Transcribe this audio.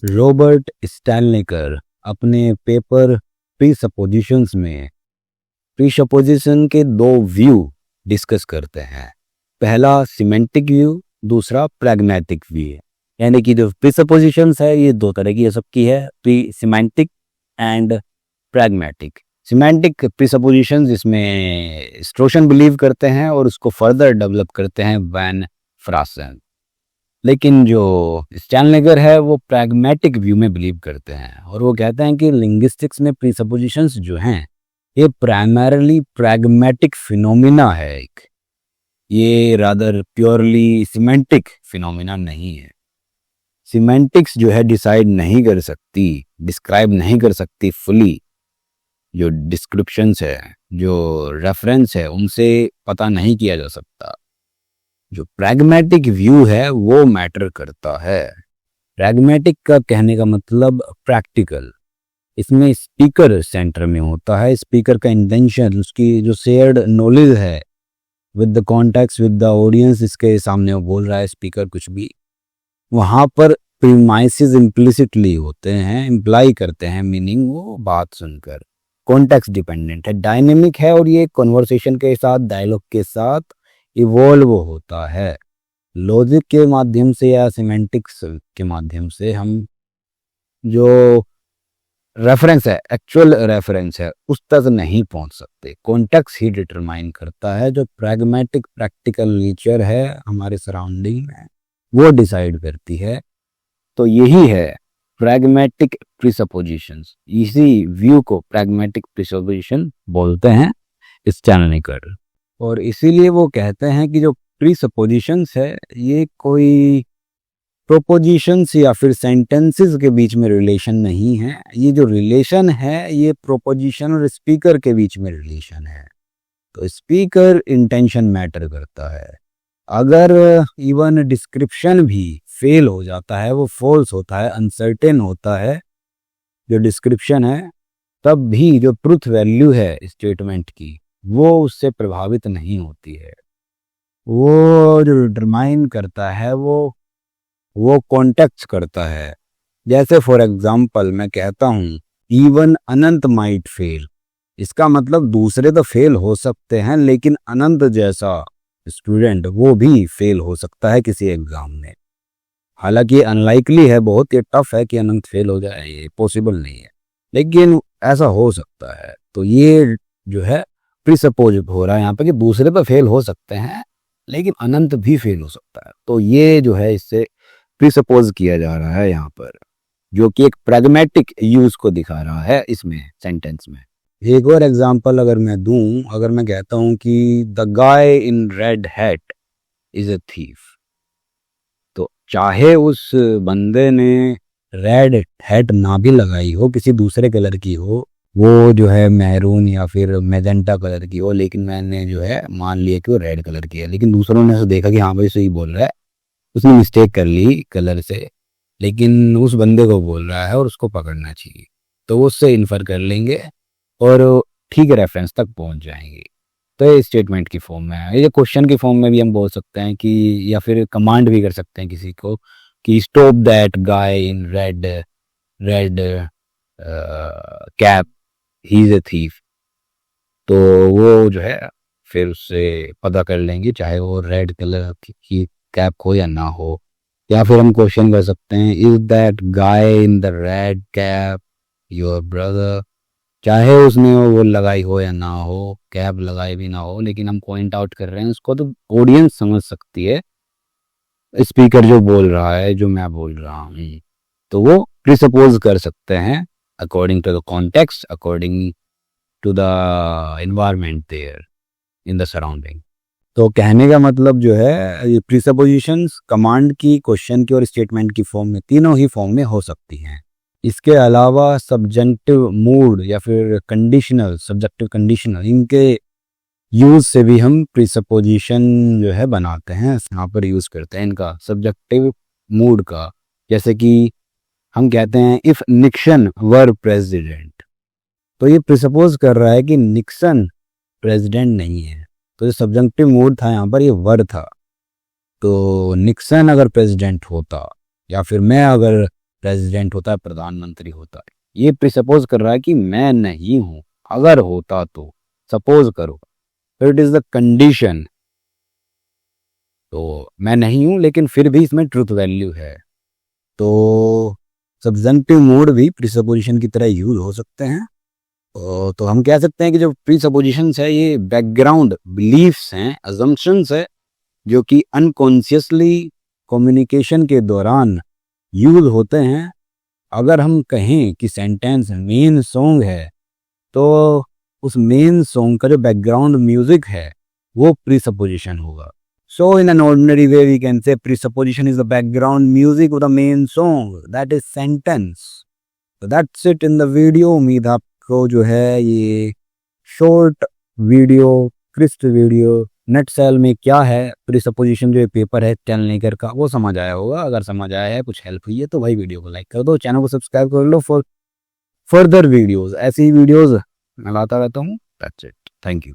Robert स्टैनलेकर अपने paper प्रीसपोजिशंस में प्रीसपोजिशन के दो व्यू डिस्कस करते हैं। पहला सिमेंटिक व्यू, दूसरा प्रैग्मेटिक व्यू। यानी कि जो प्रीसपोजिशंस है ये दो तरह की है, सबकी है, pre semantic and pragmatic. Semantic presuppositions इसमें स्ट्रोशन बिलीव करते हैं और उसको फर्दर डेवलप करते हैं वैन फ्रासन। लेकिन जो स्टैनलेगर है वो प्रैग्मेटिक व्यू में बिलीव करते हैं और वो कहते हैं कि लिंग्विस्टिक्स में प्रीसपोजिशंस जो हैं ये प्राइमरली प्रैग्मेटिक फिनोमिना है एक, ये रादर प्योरली सिमेंटिक फिनोमिना नहीं है। सिमेंटिक्स जो है डिसाइड नहीं कर सकती, डिस्क्राइब नहीं कर सकती फुली, जो डिस्क्रिप्शंस है, जो रेफरेंस है, उनसे पता नहीं किया जा सकता। जो प्रैग्मेटिक व्यू है वो मैटर करता है। प्रैग्मेटिक का कहने का मतलब प्रैक्टिकल। इसमें स्पीकर सेंटर में होता है, स्पीकर का इंटेंशन, उसकी जो शेयर्ड नॉलेज है with the context with the audience, इसके सामने वो बोल रहा है स्पीकर कुछ भी, वहाँ पर प्रीमाइसेस इम्प्लिसिटली होते हैं, इम्प्लाई करते हैं मीनिंग वो बात सुनकर। कॉन्टेक्स्ट डिपेंडेंट है, डायनेमिक है और ये कन्वर्सेशन के साथ, डायलॉग के साथ इवॉल्व होता है। लॉजिक के माध्यम से या सिमेंटिक्स के माध्यम से हम जो रेफरेंस है, एक्चुअल रेफरेंस है, उस तक नहीं पहुंच सकते। कॉन्टेक्स्ट ही डिटरमाइन करता है। जो प्रैग्मेटिक प्रैक्टिकल नेचर है हमारे सराउंडिंग में वो डिसाइड करती है। तो यही है प्रैग्मेटिक प्रीसपोजिशंस। इसी व्यू को प्रैग्मेटिक प्रीसपोजिशन बोलते हैं स्टैनलेकर। और इसीलिए वो कहते हैं कि जो प्रीसपोजिशंस है ये कोई प्रोपोजिशंस या फिर सेंटेंसेस के बीच में रिलेशन नहीं है। ये जो रिलेशन है ये प्रोपोजिशन और स्पीकर के बीच में रिलेशन है। तो स्पीकर इंटेंशन मैटर करता है। अगर इवन डिस्क्रिप्शन भी फेल हो जाता है, वो फॉल्स होता है, अनसर्टेन होता है जो डिस्क्रिप्शन है, तब भी जो ट्रुथ वैल्यू है स्टेटमेंट की वो उससे प्रभावित नहीं होती है। वो जो डिटरमाइन करता है वो कॉन्टेक्स्ट करता है। जैसे फॉर एग्जाम्पल मैं कहता हूँ इवन अनंत माइट फेल, इसका मतलब दूसरे तो फेल हो सकते हैं लेकिन अनंत जैसा स्टूडेंट वो भी फेल हो सकता है किसी एग्जाम में। हालांकि अनलाइकली है, बहुत ही टफ है कि अनंत फेल हो जाए, ये पॉसिबल नहीं है, लेकिन ऐसा हो सकता है। तो ये जो है प्रीसपोज हो रहा है यहाँ पे कि दूसरे तो फेल हो सकते हैं लेकिन अनंत भी फेल हो सकता है। तो ये जो है इससे प्रीसपोज किया जा रहा है यहाँ पर, जो कि एक प्रैग्मेटिक यूज को दिखा रहा है इसमें सेंटेंस में। एक और एग्जांपल अगर मैं दूं, अगर मैं कहता हूं कि the guy in red hat is a thief, तो चाहे उस बंदे ने रेड हैट ना भी लगाई हो, किसी दूसरे कलर की हो, वो जो है मैरून या फिर मैजेंटा कलर की हो, लेकिन मैंने जो है मान लिया कि वो रेड कलर की है, लेकिन दूसरों ने देखा कि हाँ भाई सही बोल रहा है, उसने मिस्टेक कर ली कलर से, लेकिन उस बंदे को बोल रहा है और उसको पकड़ना चाहिए, तो वो उससे इन्फर कर लेंगे और ठीक रेफरेंस तक पहुंच जाएंगे। तो ये स्टेटमेंट की फॉर्म में है। ये क्वेश्चन की फॉर्म में भी हम बोल सकते हैं कि, या फिर कमांड भी कर सकते हैं किसी को कि stop that guy in red red cap, he is a thief. तो वो जो है फिर उससे पता कर लेंगे चाहे वो रेड कलर की कैप हो या ना हो। या फिर हम क्वेश्चन कर सकते हैं is that guy in the red cap your brother, चाहे उसने वो लगाई हो या ना हो, कैप लगाई भी ना हो, लेकिन हम पॉइंट आउट कर रहे हैं उसको, तो ऑडियंस समझ सकती है स्पीकर जो बोल रहा है, जो मैं बोल रहा हूँ, तो वो प्रीसपोज कर सकते हैं according to the context, according to the environment there in the surrounding. तो कहने का मतलब जो है ये प्रीसपोजिशंस कमांड की, क्वेश्चन की और स्टेटमेंट की फॉर्म में, तीनों ही फॉर्म में हो सकती हैं। इसके अलावा सब्जेक्टिव मूड या फिर कंडीशनल, सब्जेक्टिव कंडीशनल, इनके यूज से भी हम प्रीसपोजिशन जो है बनाते हैं, यहाँ पर यूज करते हैं इनका सब्जेक्टिव मूड का। जैसे कि हम कहते हैं इफ निक्सन वर प्रेसिडेंट, तो ये प्रीसपोज कर रहा है कि निक्सन प्रेसिडेंट नहीं है। तो जो सब्जेक्टिव मूड था यहाँ पर ये वर था। तो निक्सन अगर प्रेसिडेंट होता या फिर मैं अगर प्रेसिडेंट होता है, प्रधानमंत्री होता है। ये प्रिसपोज कर रहा है कि मैं नहीं हूं, अगर होता तो, सपोज करो, तो इट इज द कंडीशन। तो मैं नहीं हूं लेकिन फिर भी इसमें ट्रुथ वैल्यू है। तो सब्जेंटिव मोड भी प्रिसपोजिशन की तरह यूज हो सकते हैं। तो हम कह सकते हैं कि जो प्रीसपोजिशंस है ये बैकग्राउंड बिलीफ्स हैं, अजम्पशंस है, जो कि अनकॉन्शियसली कम्युनिकेशन के दौरान यूज होते हैं। अगर हम कहें कि सेंटेंस मेन सॉन्ग है तो उस मेन सॉन्ग का जो बैकग्राउंड म्यूजिक है वो प्रीसपोजिशन होगा। So in an ordinary way we can say presupposition is the background music of the main song, that is sentence. So that's it in the video। उम्मीद आपको जो है ये short video, crisp video, nutshell में क्या है प्रीसपोजिशन जो paper है टेलनेकर का, वो समझ आया होगा। अगर समझ आया है, कुछ हेल्प हुई है तो भाई वीडियो को लाइक कर दो, चैनल को सब्सक्राइब कर लो फॉर फर्दर वीडियोस। ऐसी वीडियोस मैं लाता रहता हूँ। That's it, thank you.